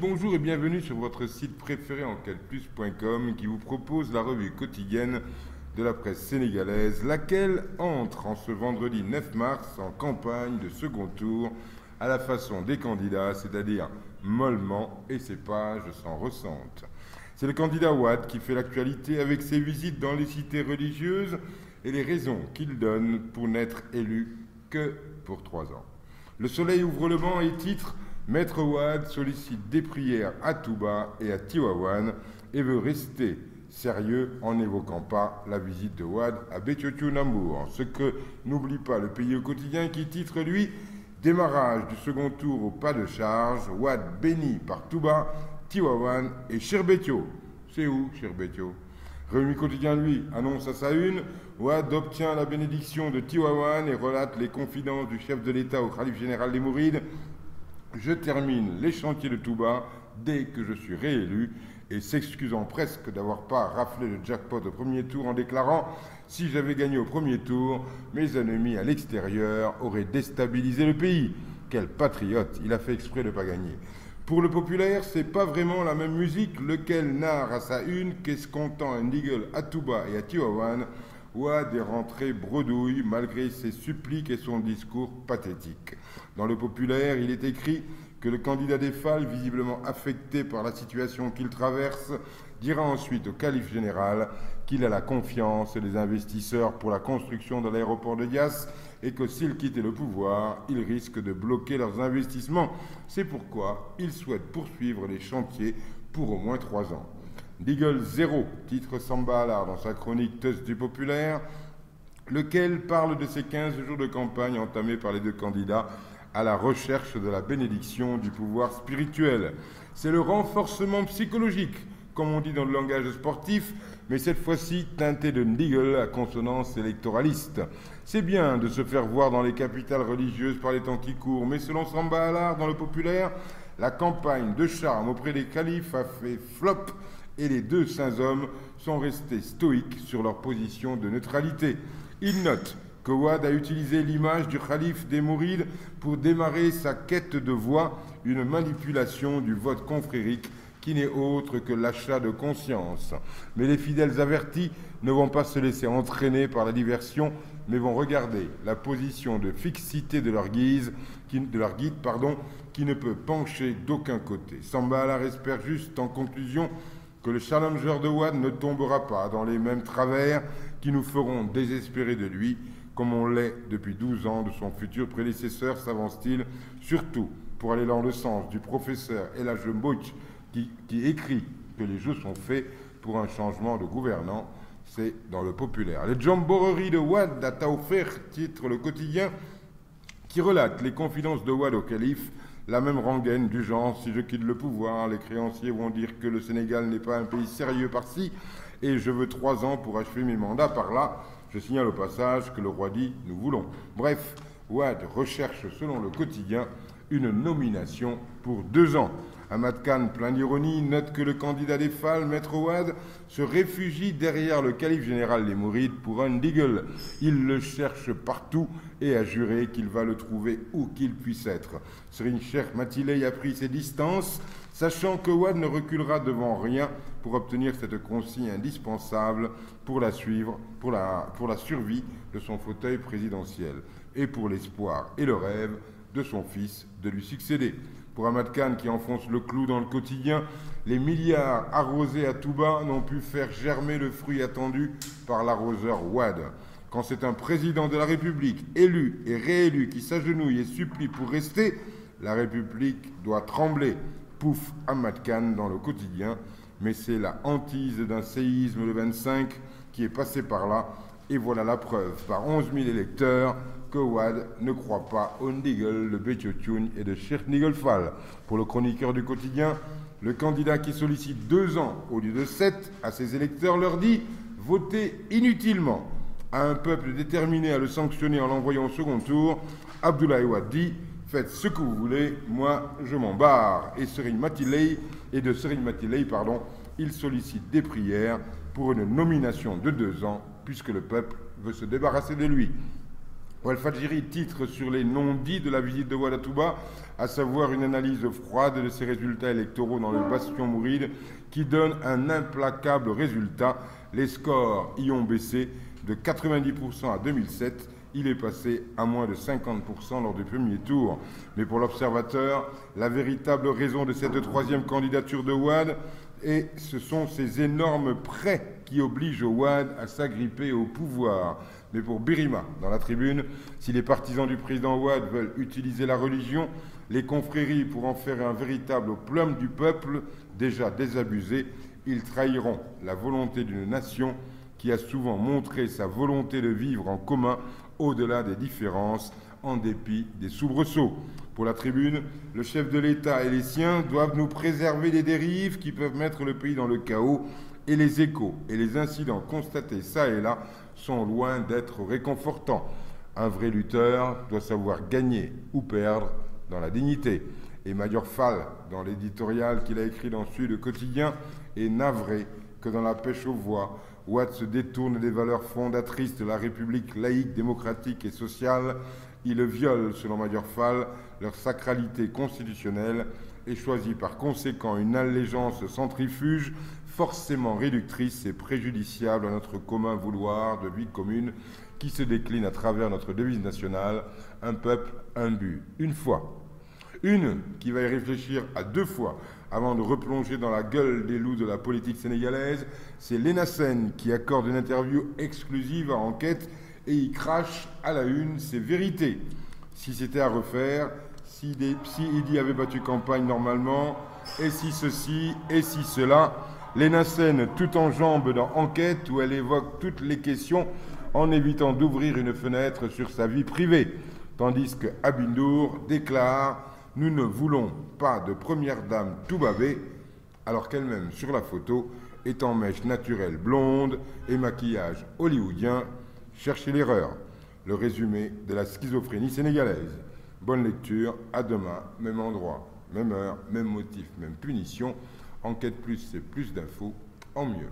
Bonjour et bienvenue sur votre site préféré enquêteplus.com qui vous propose la revue quotidienne de la presse sénégalaise, laquelle entre en ce vendredi 9 mars en campagne de second tour à la façon des candidats, c'est-à-dire mollement, et ses pages s'en ressentent. C'est le candidat Wade qui fait l'actualité avec ses visites dans les cités religieuses et les raisons qu'il donne pour n'être élu que pour 3 ans. Le Soleil ouvre le banc et titre « Maître Wade sollicite des prières à Touba et à Tivaouane et veut rester sérieux en n'évoquant pas la visite de Wade à Béthio-Nambour ». Ce que n'oublie pas le Pays au quotidien qui titre lui « Démarrage du second tour au pas de charge, Wade béni par Touba, Tivaouane et Cherbetio ». C'est où Cherbetio? Réumi quotidien, lui, annonce à sa une, Wade obtient la bénédiction de Tivaouane et relate les confidences du chef de l'État au khalife général des Mourides. Je termine les chantiers de Touba dès que je suis réélu, et s'excusant presque d'avoir pas raflé le jackpot au premier tour en déclarant « Si j'avais gagné au premier tour, mes ennemis à l'extérieur auraient déstabilisé le pays ». Quel patriote, il a fait exprès de ne pas gagner. Pour le populaire, c'est pas vraiment la même musique, lequel narre à sa une qu'escomptant un Ndigel à Touba et à Tivaouane, Wade est rentré bredouille malgré ses suppliques et son discours pathétique. Dans le populaire, il est écrit que le candidat des Falles, visiblement affecté par la situation qu'il traverse, dira ensuite au calife général qu'il a la confiance des investisseurs pour la construction de l'aéroport de Diass et que s'il quittait le pouvoir, il risque de bloquer leurs investissements. C'est pourquoi il souhaite poursuivre les chantiers pour au moins 3 ans. Ndigel 0, titre Samba Allard dans sa chronique Teus du Populaire, lequel parle de ces 15 jours de campagne entamés par les deux candidats à la recherche de la bénédiction du pouvoir spirituel. C'est le renforcement psychologique, comme on dit dans le langage sportif, mais cette fois-ci teinté de Ndigel à consonance électoraliste. C'est bien de se faire voir dans les capitales religieuses par les temps qui courent, mais selon Samba Allard dans le populaire, la campagne de charme auprès des califes a fait flop et les deux saints hommes sont restés stoïques sur leur position de neutralité. Il note que Wade a utilisé l'image du khalife des Mourides pour démarrer sa quête de voix, une manipulation du vote confrérique qui n'est autre que l'achat de conscience. Mais les fidèles avertis ne vont pas se laisser entraîner par la diversion, mais vont regarder la position de fixité de leur guide, qui ne peut pencher d'aucun côté. Samba Allard espère juste, en conclusion, que le challenger de Wade ne tombera pas dans les mêmes travers qui nous feront désespérer de lui, comme on l'est depuis 12 ans de son futur prédécesseur, s'avance-t-il, surtout pour aller dans le sens du professeur Elhadj Mbodj qui écrit que les jeux sont faits pour un changement de gouvernant. C'est dans le populaire. Les jamboreries de Wade à Taoufer, titre le quotidien, qui relate les confidences de Wade au calife. La même rengaine du genre, si je quitte le pouvoir, les créanciers vont dire que le Sénégal n'est pas un pays sérieux par-ci, et je veux 3 ans pour achever mes mandats par-là. Je signale au passage que le roi dit « nous voulons ». Bref, Wade recherche, selon le quotidien, une nomination pour 2 ans. Ahmad Khan, plein d'ironie, note que le candidat des Falles, Maître Wade, se réfugie derrière le calife général des Mourides pour un Ndigel. Il le cherche partout et a juré qu'il va le trouver où qu'il puisse être. Serigne Cheikh Matiley a pris ses distances, sachant que Wade ne reculera devant rien pour obtenir cette consigne indispensable pour la survie de son fauteuil présidentiel et pour l'espoir et le rêve de son fils de lui succéder. Pour Ahmad Khan qui enfonce le clou dans le quotidien, les milliards arrosés à Touba n'ont pu faire germer le fruit attendu par l'arroseur Wade. Quand c'est un président de la République, élu et réélu, qui s'agenouille et supplie pour rester, la République doit trembler. Pouf, Ahmad Khan dans le quotidien, mais c'est la hantise d'un séisme le 25 qui est passé par là, et voilà la preuve, par 11 000 électeurs, que Wade ne croit pas au Ndigel de Béthio-Thioune et de Cheikh Ndigel Fall. Pour le chroniqueur du quotidien, le candidat qui sollicite 2 ans au lieu de 7 à ses électeurs leur dit « votez inutilement ». À un peuple déterminé à le sanctionner en l'envoyant au second tour, Abdoulaye Wade dit « faites ce que vous voulez, moi je m'en barre ». Et de Serigne Matiley, il sollicite des prières pour une nomination de 2 ans puisque le peuple veut se débarrasser de lui. Walfadjri titre sur les non-dits de la visite de Ouaddatouba, à savoir une analyse froide de ses résultats électoraux dans le bastion mouride qui donne un implacable résultat. Les scores y ont baissé de 90% à 2007. Il est passé à moins de 50% lors du premier tour. Mais pour l'observateur, la véritable raison de cette troisième candidature de Wade, ce sont ces énormes prêts qui obligent Wade à s'agripper au pouvoir. Mais pour Birima, dans la tribune, si les partisans du président Wade veulent utiliser la religion, les confréries pour en faire un véritable plum du peuple, déjà désabusé, ils trahiront la volonté d'une nation qui a souvent montré sa volonté de vivre en commun au-delà des différences, en dépit des soubresauts. Pour la tribune, le chef de l'État et les siens doivent nous préserver des dérives qui peuvent mettre le pays dans le chaos, et les échos et les incidents constatés ça et là sont loin d'être réconfortants. Un vrai lutteur doit savoir gagner ou perdre dans la dignité. Et Major Fall, dans l'éditorial qu'il a écrit dans Sud Quotidien, est navré que dans la pêche aux voix, Wade se détourne des valeurs fondatrices de la République laïque, démocratique et sociale. Il viole, selon Major Fall, leur sacralité constitutionnelle et choisit par conséquent une allégeance centrifuge forcément réductrice et préjudiciable à notre commun vouloir de vie commune qui se décline à travers notre devise nationale, un peuple, un but, une foi. Une qui va y réfléchir à deux fois avant de replonger dans la gueule des loups de la politique sénégalaise, c'est Léna Sène qui accorde une interview exclusive à Enquête et y crache à la une ses vérités. Si c'était à refaire, si Idi avait battu campagne normalement, et si ceci, et si cela, Léna Sène tout en jambes dans Enquête où elle évoque toutes les questions en évitant d'ouvrir une fenêtre sur sa vie privée, tandis que Abindour déclare « Nous ne voulons pas de première dame tout babée », alors qu'elle-même sur la photo est en mèche naturelle blonde et maquillage hollywoodien. Cherchez l'erreur. Le résumé de la schizophrénie sénégalaise. Bonne lecture, à demain, même endroit, même heure, même motif, même punition. Enquête plus, c'est plus d'infos, en mieux.